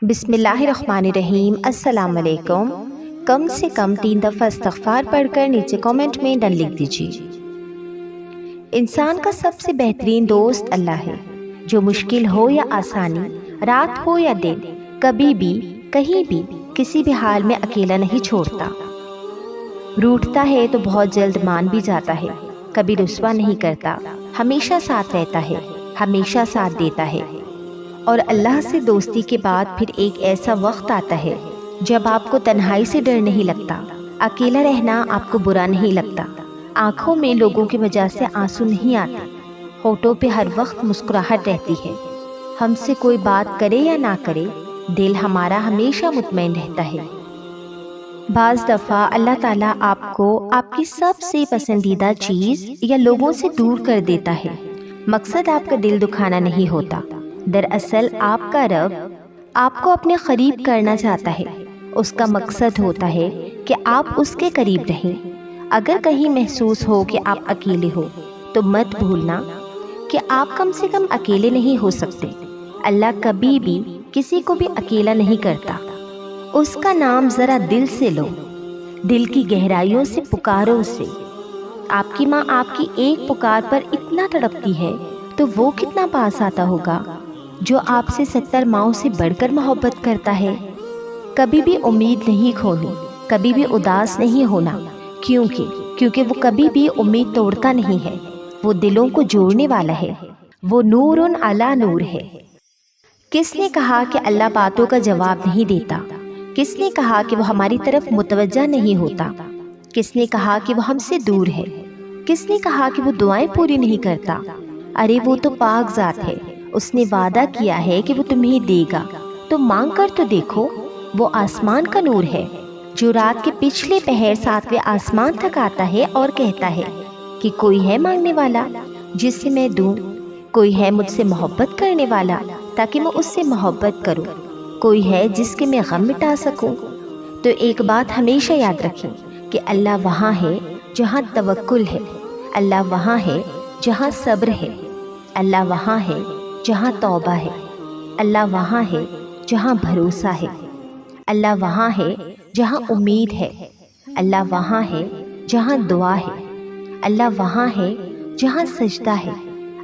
بسم اللہ الرحمن الرحیم۔ السلام علیکم۔ کم سے کم 3 دفعہ استغفار پڑھ کر نیچے کامنٹ میں ڈن لکھ دیجیے۔ انسان کا سب سے بہترین دوست اللہ ہے، جو مشکل ہو یا آسانی، رات ہو یا دن، کبھی بھی کہیں بھی کسی بھی حال میں اکیلا نہیں چھوڑتا۔ روٹھتا ہے تو بہت جلد مان بھی جاتا ہے، کبھی رسوا نہیں کرتا، ہمیشہ ساتھ رہتا ہے، ہمیشہ ساتھ دیتا ہے۔ اور اللہ سے دوستی کے بعد پھر ایک ایسا وقت آتا ہے جب آپ کو تنہائی سے ڈر نہیں لگتا، اکیلا رہنا آپ کو برا نہیں لگتا، آنکھوں میں لوگوں کی وجہ سے آنسو نہیں آتے، ہونٹوں پہ ہر وقت مسکراہٹ رہتی ہے۔ ہم سے کوئی بات کرے یا نہ کرے، دل ہمارا ہمیشہ مطمئن رہتا ہے۔ بعض دفعہ اللہ تعالیٰ آپ کو آپ کی سب سے پسندیدہ چیز یا لوگوں سے دور کر دیتا ہے۔ مقصد آپ کا دل دکھانا نہیں ہوتا، دراصل آپ کا رب آپ کو اپنے قریب کرنا چاہتا ہے۔ اس کا مقصد ہوتا ہے کہ آپ اس کے قریب رہیں۔ اگر کہیں محسوس ہو کہ آپ اکیلے ہو تو مت بھولنا کہ آپ کم سے کم اکیلے نہیں ہو سکتے۔ اللہ کبھی بھی کسی کو بھی اکیلا نہیں کرتا۔ اس کا نام ذرا دل سے لو، دل کی گہرائیوں سے پکارو اسے۔ آپ کی ماں آپ کی ایک پکار پر اتنا تڑپتی ہے تو وہ کتنا پاس آتا ہوگا جو آپ سے 70 ماؤں سے بڑھ کر محبت کرتا ہے۔ کبھی بھی امید نہیں کھونا، کبھی بھی اداس نہیں ہونا، کیونکہ وہ کبھی بھی امید توڑتا نہیں ہے۔ وہ دلوں کو جوڑنے والا ہے، وہ نور علی نور ہے۔ کس نے کہا کہ اللہ باتوں کا جواب نہیں دیتا؟ کس نے کہا کہ وہ ہماری طرف متوجہ نہیں ہوتا؟ کس نے کہا کہ وہ ہم سے دور ہے؟ کس نے کہا کہ وہ دعائیں پوری نہیں کرتا؟ ارے وہ تو پاک ذات ہے، اس نے وعدہ کیا ہے کہ وہ تمہیں دے گا، تو مانگ کر تو دیکھو۔ وہ آسمان کا نور ہے جو رات کے پچھلے پہر 7ویں آسمان تک آتا ہے اور کہتا ہے کہ کوئی ہے مانگنے والا جس سے میں دوں، کوئی ہے مجھ سے محبت کرنے والا تاکہ میں اس سے محبت کروں، کوئی ہے جس کے میں غم مٹا سکوں۔ تو ایک بات ہمیشہ یاد رکھیں کہ اللہ وہاں ہے جہاں توکل ہے، اللہ وہاں ہے جہاں صبر ہے، اللہ وہاں ہے جہاں توبہ ہے، اللہ وہاں ہے جہاں بھروسہ ہے، اللہ وہاں ہے جہاں امید ہے، اللہ وہاں ہے جہاں دعا ہے، اللہ وہاں ہے جہاں سجدہ ہے،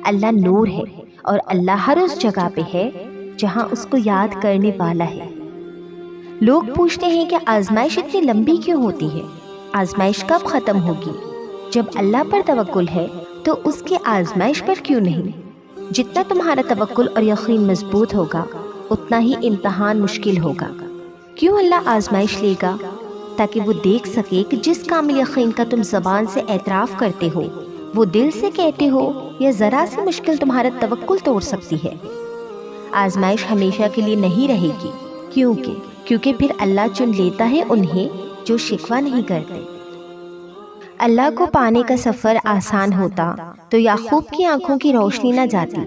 اللہ نور ہے اور اللہ ہر اس جگہ پہ ہے جہاں اس کو یاد کرنے والا ہے۔ لوگ پوچھتے ہیں کہ آزمائش اتنی لمبی کیوں ہوتی ہے؟ آزمائش کب ختم ہوگی؟ جب اللہ پر توکل ہے تو اس کی آزمائش پر کیوں نہیں؟ جتنا تمہارا توکل اور یقین مضبوط ہوگا اتنا ہی امتحان مشکل ہوگا۔ کیوں اللہ آزمائش لے گا؟ تاکہ وہ دیکھ سکے کہ جس کامل یقین کا تم زبان سے اعتراف کرتے ہو وہ دل سے کہتے ہو یا ذرا سی مشکل تمہارا توکل توڑ سکتی ہے۔ آزمائش ہمیشہ کے لیے نہیں رہے گی، کیونکہ پھر اللہ چن لیتا ہے انہیں جو شکوہ نہیں کرتے۔ اللہ کو پانے کا سفر آسان ہوتا تو یعقوب کی آنکھوں کی روشنی نہ جاتی۔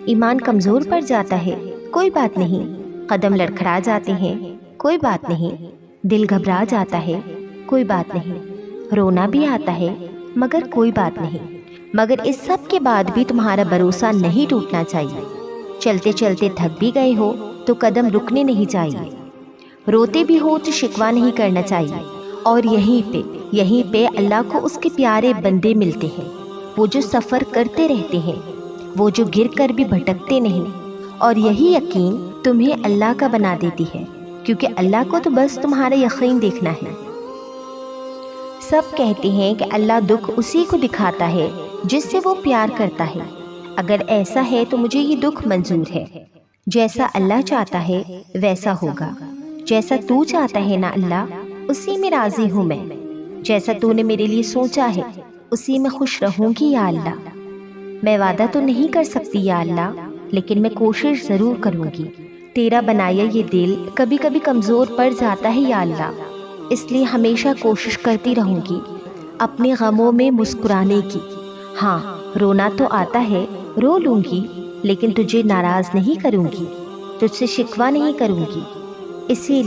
ایمان کمزور پڑ جاتا ہے، کوئی بات نہیں، قدم لڑکھڑا جاتے ہیں، کوئی بات نہیں، دل گھبرا جاتا ہے، کوئی بات نہیں، رونا بھی آتا ہے، مگر کوئی بات نہیں، مگر اس سب کے بعد بھی تمہارا بھروسہ نہیں ٹوٹنا چاہیے۔ چلتے چلتے تھک بھی گئے ہو تو قدم رکنے نہیں چاہیے، روتے بھی ہو تو شکوہ نہیں کرنا چاہیے۔ اور یہیں پہ اللہ کو اس کے پیارے بندے ملتے ہیں، وہ جو سفر کرتے رہتے ہیں، وہ جو گر کر بھی بھٹکتے نہیں، اور یہی یقین تمہیں اللہ کا بنا دیتی ہے، کیونکہ اللہ کو تو بس تمہارا یقین دیکھنا ہے۔ سب کہتے ہیں کہ اللہ دکھ اسی کو دکھاتا ہے جس سے وہ پیار کرتا ہے۔ اگر ایسا ہے تو مجھے یہ دکھ منظور ہے۔ جیسا اللہ چاہتا ہے ویسا ہوگا، جیسا تو چاہتا ہے نا اللہ، اسی میں راضی ہوں میں، جیسا تو نے میرے لیے سوچا ہے اسی میں خوش رہوں گی یا اللہ۔ میں وعدہ تو نہیں کر سکتی یا اللہ، لیکن میں کوشش ضرور کروں گی۔ تیرا بنایا یہ دل کبھی کبھی کمزور پڑ جاتا ہے یا اللہ، اس لیے ہمیشہ کوشش کرتی رہوں گی اپنے غموں میں مسکرانے کی۔ ہاں، رونا تو آتا ہے، رو لوں گی، لیکن تجھے ناراض نہیں کروں گی، تجھ سے شکوہ نہیں کروں گی۔ اسی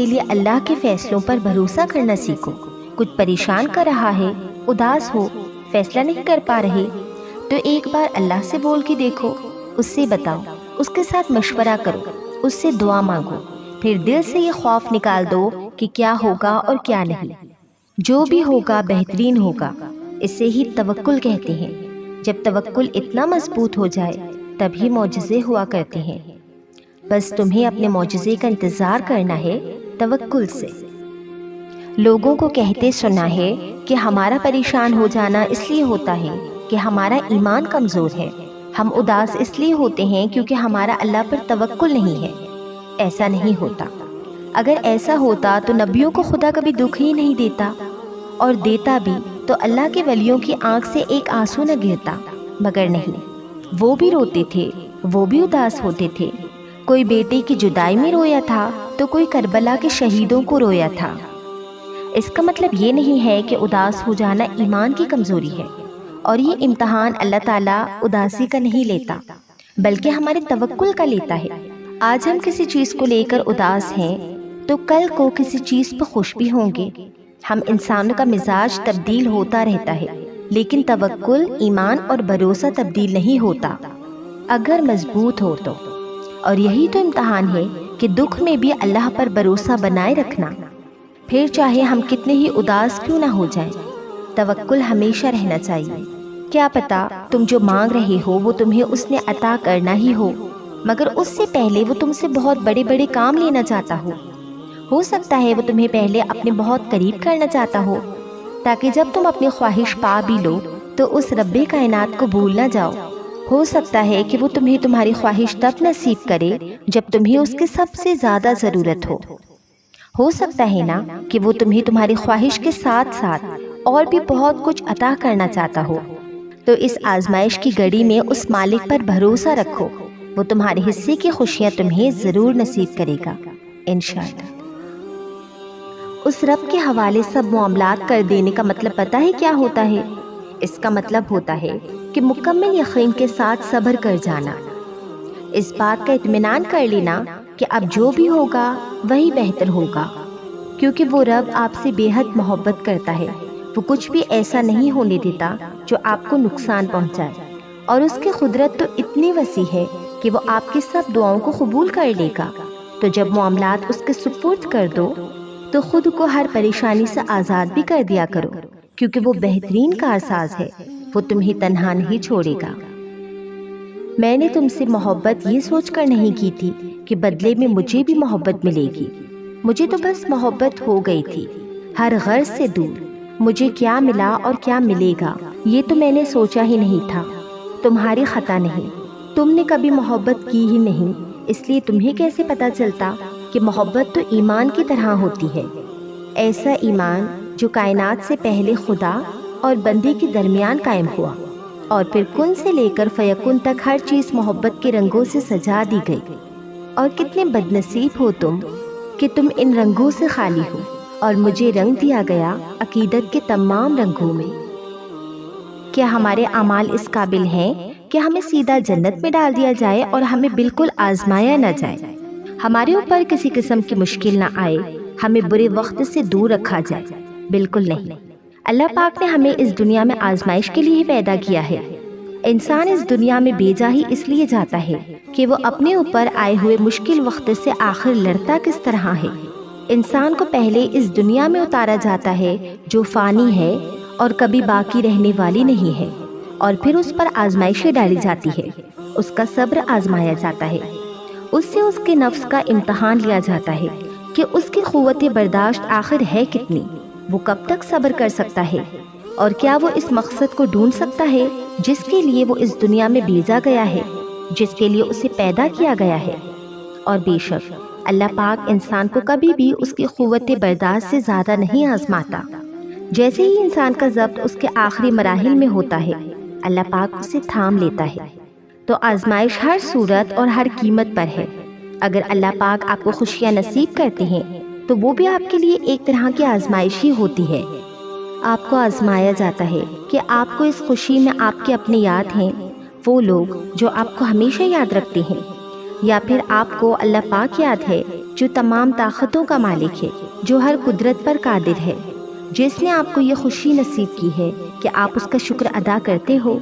لیے اللہ کے فیصلوں پر بھروسہ کرنا سیکھو۔ کچھ پریشان کر رہا ہے، اداس ہو، فیصلہ نہیں کر پا رہے، تو ایک بار اللہ سے بول کے دیکھو، اس سے بتاؤ، اس کے ساتھ مشورہ کرو، اس سے دعا مانگو، پھر دل سے یہ خوف نکال دو کہ کیا ہوگا اور کیا نہیں۔ جو بھی ہوگا بہترین ہوگا، اسے ہی توکل کہتے ہیں۔ جب توکل اتنا مضبوط ہو جائے تبھی معجزے ہوا کرتے ہیں۔ بس تمہیں اپنے معجزے کا انتظار کرنا ہے توکل سے۔ لوگوں کو کہتے سنا ہے کہ ہمارا پریشان ہو جانا اس لیے ہوتا ہے کہ ہمارا ایمان کمزور ہے، ہم اداس اس لیے ہوتے ہیں کیونکہ ہمارا اللہ پر توکل نہیں ہے۔ ایسا نہیں ہوتا۔ اگر ایسا ہوتا تو نبیوں کو خدا کبھی دکھ ہی نہیں دیتا، اور دیتا بھی تو اللہ کے ولیوں کی آنکھ سے ایک آنسو نہ گرتا، مگر نہیں، وہ بھی روتے تھے، وہ بھی اداس ہوتے تھے۔ کوئی بیٹے کی جدائی میں رویا تھا تو کوئی کربلا کے شہیدوں کو رویا تھا۔ اس کا مطلب یہ نہیں ہے کہ اداس ہو جانا ایمان کی کمزوری ہے، اور یہ امتحان اللہ تعالیٰ اداسی کا نہیں لیتا بلکہ ہمارے توکل کا لیتا ہے۔ آج ہم کسی چیز کو لے کر اداس ہیں تو کل کو کسی چیز پر خوش بھی ہوں گے۔ ہم انسانوں کا مزاج تبدیل ہوتا رہتا ہے، لیکن توکل، ایمان اور بھروسہ تبدیل نہیں ہوتا اگر مضبوط ہو تو۔ اور یہی تو امتحان ہے کہ دکھ میں بھی اللہ پر بھروسہ بنائے رکھنا، پھر چاہے ہم کتنے ہی اداس کیوں نہ ہو جائیں، توکل ہمیشہ رہنا چاہیے۔ کیا پتا تم جو مانگ رہے ہو وہ تمہیں اس نے عطا کرنا ہی ہو، مگر اس سے پہلے وہ تم سے بہت بڑے بڑے کام لینا چاہتا ہو سکتا ہے وہ تمہیں پہلے اپنے بہت قریب کرنا چاہتا ہو، تاکہ جب تم اپنی خواہش پا بھی لو تو اس رب کائنات کو بھول نہ جاؤ۔ ہو سکتا ہے کہ وہ تمہیں تمہاری خواہش تب نصیب کرے جب تمہیں اس کی سب سے زیادہ ضرورت ہو سکتا ہے نا کہ وہ تمہیں تمہاری خواہش کے ساتھ ساتھ اور بھی بہت کچھ عطا کرنا چاہتا ہو۔ تو اس آزمائش کی گھڑی میں اس مالک پر بھروسہ رکھو، وہ تمہارے حصے کی خوشیاں تمہیں ضرور نصیب کرے گا انشاءاللہ۔ اس رب کے حوالے سب معاملات کر دینے کا مطلب پتہ ہے کیا ہوتا ہے؟ اس کا مطلب ہوتا ہے کہ مکمل یقین کے ساتھ صبر کر جانا، اس بات کا اطمینان کر لینا کہ اب جو بھی ہوگا وہی بہتر ہوگا، کیونکہ وہ رب آپ سے بے حد محبت کرتا ہے۔ وہ کچھ بھی ایسا نہیں ہونے دیتا جو آپ کو نقصان پہنچائے، اور اس کی قدرت تو اتنی وسیع ہے کہ وہ آپ کی سب دعاؤں کو قبول کر لے گا۔ تو جب معاملات اس کے سپرد کر دو تو خود کو ہر پریشانی سے آزاد بھی کر دیا کرو، کیونکہ وہ بہترین کارساز ہے، وہ تمہیں تنہا نہیں چھوڑے گا۔ میں نے تم سے محبت یہ سوچ کر نہیں کی تھی کہ بدلے میں مجھے بھی محبت ملے گی، مجھے تو بس محبت ہو گئی تھی، ہر غرض سے دور۔ مجھے کیا ملا اور کیا ملے گا یہ تو میں نے سوچا ہی نہیں تھا۔ تمہاری خطا نہیں، تم نے کبھی محبت کی ہی نہیں، اس لیے تمہیں کیسے پتا چلتا کہ محبت تو ایمان کی طرح ہوتی ہے، ایسا ایمان جو کائنات سے پہلے خدا اور بندے کے درمیان قائم ہوا، اور پھر کن سے لے کر فیکن تک ہر چیز محبت کے رنگوں سے سجا دی گئی۔ اور کتنے بد نصیب ہو تم کہ تم ان رنگوں سے خالی ہو، اور مجھے رنگ دیا گیا عقیدت کے تمام رنگوں میں۔ کیا ہمارے اعمال اس قابل ہیں کہ ہمیں سیدھا جنت میں ڈال دیا جائے اور ہمیں بالکل آزمایا نہ جائے، ہمارے اوپر کسی قسم کی مشکل نہ آئے، ہمیں برے وقت سے دور رکھا جائے؟ بالکل نہیں۔ اللہ پاک نے ہمیں اس دنیا میں آزمائش کے لیے ہی پیدا کیا ہے۔ انسان اس دنیا میں بھیجا ہی اس لیے جاتا ہے کہ وہ اپنے اوپر آئے ہوئے مشکل وقت سے آخر لڑتا کس طرح ہے۔ انسان کو پہلے اس دنیا میں اتارا جاتا ہے جو فانی ہے اور کبھی باقی رہنے والی نہیں ہے، اور پھر اس پر آزمائشیں ڈالی جاتی ہے، اس کا صبر آزمایا جاتا ہے، اس سے اس کے نفس کا امتحان لیا جاتا ہے کہ اس کی قوت برداشت آخر ہے کتنی، وہ کب تک صبر کر سکتا ہے، اور کیا وہ اس مقصد کو ڈھونڈ سکتا ہے جس کے لیے وہ اس دنیا میں بھیجا گیا ہے، جس کے لیے اسے پیدا کیا گیا ہے۔ اور بے شک اللہ پاک انسان کو کبھی بھی اس کی قوت برداشت سے زیادہ نہیں آزماتا۔ جیسے ہی انسان کا ضبط اس کے آخری مراحل میں ہوتا ہے، اللہ پاک اسے تھام لیتا ہے۔ تو آزمائش ہر صورت اور ہر قیمت پر ہے۔ اگر اللہ پاک آپ کو خوشیاں نصیب کرتے ہیں تو وہ بھی آپ کے لیے ایک طرح کی آزمائش ہی ہوتی ہے۔ آپ کو آزمایا جاتا ہے کہ آپ کو اس خوشی میں آپ کے اپنے یاد ہیں، وہ لوگ جو آپ کو ہمیشہ یاد رکھتے ہیں، یا پھر آپ کو اللہ پاک یاد ہے جو تمام طاقتوں کا مالک ہے، جو ہر قدرت پر قادر ہے، جس نے آپ کو یہ خوشی نصیب کی ہے کہ آپ اس کا شکر ادا کرتے ہو،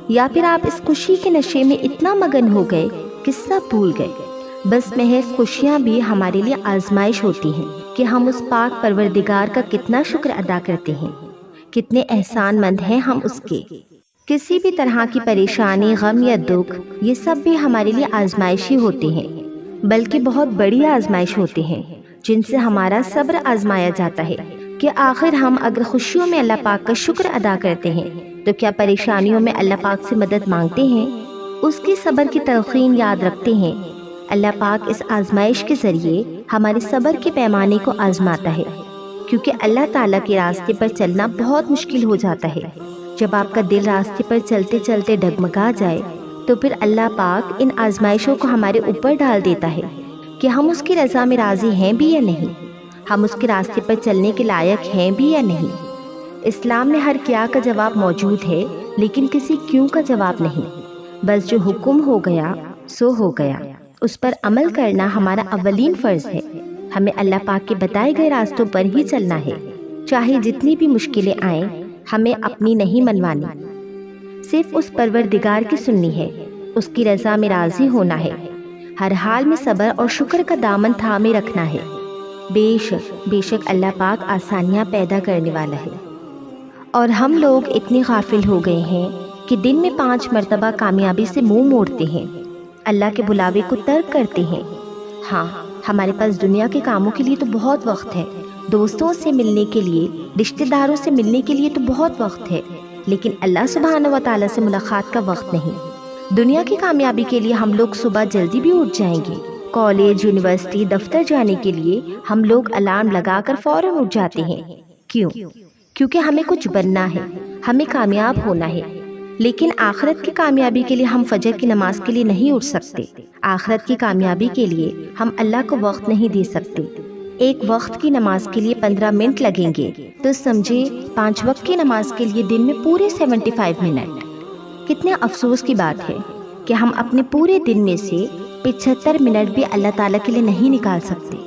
یا پھر آپ اس خوشی کے نشے میں اتنا مگن ہو گئے کہ سب بھول گئے، بس محض خوشیاں بھی ہمارے لیے آزمائش ہوتی ہیں کہ ہم اس پاک پروردگار کا کتنا شکر ادا کرتے ہیں، کتنے احسان مند ہیں ہم اس کے۔ کسی بھی طرح کی پریشانی، غم یا دکھ، یہ سب بھی ہمارے لیے آزمائش ہی ہوتے ہیں، بلکہ بہت بڑی آزمائش ہوتے ہیں جن سے ہمارا صبر آزمایا جاتا ہے کہ آخر ہم اگر خوشیوں میں اللہ پاک کا شکر ادا کرتے ہیں تو کیا پریشانیوں میں اللہ پاک سے مدد مانگتے ہیں، اس کی صبر کی تلقین یاد رکھتے ہیں۔ اللہ پاک اس آزمائش کے ذریعے ہمارے صبر کے پیمانے کو آزماتا ہے، کیونکہ اللہ تعالیٰ کے راستے پر چلنا بہت مشکل ہو جاتا ہے۔ جب آپ کا دل راستے پر چلتے چلتے ڈگمگا جائے تو پھر اللہ پاک ان آزمائشوں کو ہمارے اوپر ڈال دیتا ہے کہ ہم اس کی رضا میں راضی ہیں بھی یا نہیں، ہم اس کے راستے پر چلنے کے لائق ہیں بھی یا نہیں۔ اسلام میں ہر کیا کا جواب موجود ہے، لیکن کسی کیوں کا جواب نہیں۔ بس جو حکم ہو گیا سو ہو گیا، اس پر عمل کرنا ہمارا اولین فرض ہے۔ ہمیں اللہ پاک کے بتائے گئے راستوں پر ہی چلنا ہے، چاہے جتنی بھی مشکلیں آئیں، ہمیں اپنی نہیں منوانی، صرف اس پروردگار کی سننی ہے، اس کی رضا میں راضی ہونا ہے، ہر حال میں صبر اور شکر کا دامن تھامے رکھنا ہے۔ بے شک اللہ پاک آسانیاں پیدا کرنے والا ہے۔ اور ہم لوگ اتنے غافل ہو گئے ہیں کہ دن میں 5 مرتبہ کامیابی سے منہ موڑتے ہیں، اللہ کے بلاوے کو ترک کرتے ہیں۔ ہاں، ہمارے پاس دنیا کے کاموں کے لیے تو بہت وقت ہے، دوستوں سے ملنے کے لیے، رشتہ داروں سے ملنے کے لیے تو بہت وقت ہے، لیکن اللہ سبحانہ و تعالیٰ سے ملاقات کا وقت نہیں۔ دنیا کی کامیابی کے لیے ہم لوگ صبح جلدی بھی اٹھ جائیں گے، کالج، یونیورسٹی، دفتر جانے کے لیے ہم لوگ الارم لگا کر فوراً اٹھ جاتے ہیں۔ کیونکہ ہمیں کچھ بننا ہے، ہمیں کامیاب ہونا ہے۔ لیکن آخرت کی کامیابی کے لیے ہم فجر کی نماز کے لیے نہیں اٹھ سکتے، آخرت کی کامیابی کے لیے ہم اللہ کو وقت نہیں دے سکتے۔ ایک وقت کی نماز کے لیے 15 منٹ لگیں گے تو سمجھے 5 وقت کی نماز کے لیے دن میں پورے 75 منٹ۔ کتنے افسوس کی بات ہے کہ ہم اپنے پورے دن میں سے 75 منٹ بھی اللہ تعالیٰ کے لیے نہیں نکال سکتے۔